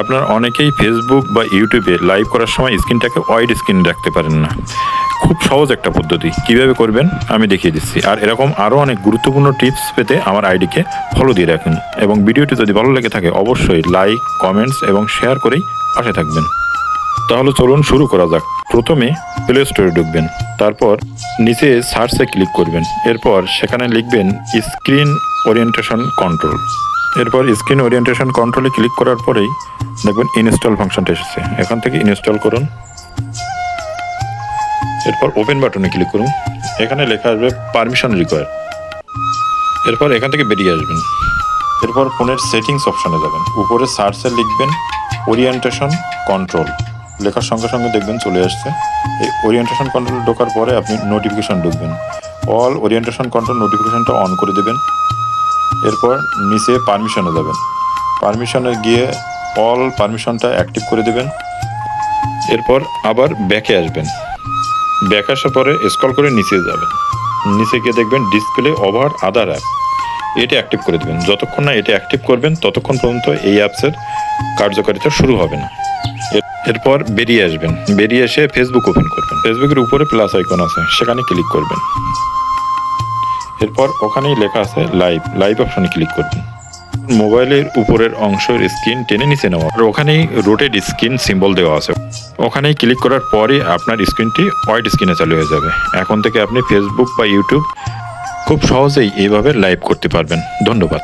আপনার অনেকেই ফেসবুক বা ইউটিউবে লাইভ করার সময় স্ক্রিনটাকে ওয়াইড স্ক্রিন রাখতে পারেন না। খুব সহজ একটা পদ্ধতি, কিভাবে করবেন আমি দেখিয়ে দিচ্ছি। আর এরকম আরও অনেক গুরুত্বপূর্ণ টিপস পেতে আমার আইডিকে ফলো দিয়ে রাখুন, এবং ভিডিওটি যদি ভালো লেগে থাকে অবশ্যই লাইক, কমেন্টস এবং শেয়ার করেই পাশে থাকবেন। তাহলে চলুন শুরু করা যাক। প্রথমে প্লে স্টোরে ঢুকবেন, তারপর নিচে সার্চে ক্লিক করবেন, এরপর সেখানে লিখবেন স্ক্রিন ওরিয়েন্টেশন কন্ট্রোল। এরপর স্ক্রিন ওরিয়েন্টেশন কন্ট্রোলে ক্লিক করার পরেই দেখবেন ইনস্টল ফাংশনটা এসেছে, এখান থেকে ইনস্টল করুন। এরপর ওপেন বাটনে ক্লিক করুন, এখানে লেখা আসবে পারমিশন রিকোয়ার। এরপর এখান থেকে বেরিয়ে আসবেন, এরপর ফোনের সেটিংস অপশনে যাবেন, উপরে সার্চে লিখবেন ওরিয়েন্টেশন কন্ট্রোল, লেখার সঙ্গে সঙ্গে দেখবেন চলে আসছে। এই ওরিয়েন্টেশন কন্ট্রোল ঢোকার পরে আপনি নোটিফিকেশন ঢুকবেন, অল ওরিয়েন্টেশন কন্ট্রোল নোটিফিকেশনটা অন করে দেবেন। এরপর নিচে পারমিশনে যাবেন, পারমিশনে গিয়ে অল পারমিশনটা অ্যাক্টিভ করে দেবেন। এরপর আবার ব্যাকে আসবেন, ব্যাক আসার পরে স্ক্রল করে নিচে যাবেন, নিচে গিয়ে দেখবেন ডিসপ্লে ওভার আদার অ্যাপ, এটা অ্যাক্টিভ করে দেবেন। যতক্ষণ না এটা অ্যাক্টিভ করবেন ততক্ষণ পর্যন্ত এই অ্যাপসের কার্যকারিতা শুরু হবে না। এরপর বেরিয়ে আসবেন, বেরিয়ে এসে ফেসবুক ওপেন করবেন, ফেসবুকের উপরে প্লাস আইকন আছে সেখানে ক্লিক করবেন। এরপর ওখানেই লেখা আছে লাইভ, লাইভ অপশনে ক্লিক করবেন। মোবাইলের উপরের অংশের স্ক্রিন টেনে নিচে নেওয়া, আর ওখানেই রোটেট স্ক্রিন সিম্বল দেওয়া আছে, ওখানেই ক্লিক করার পরে আপনার স্ক্রিনটি ওয়াইড স্ক্রিনে চালু হয়ে যাবে। এখন থেকে আপনি ফেসবুক বা ইউটিউব খুব সহজেই এইভাবে লাইভ করতে পারবেন। ধন্যবাদ।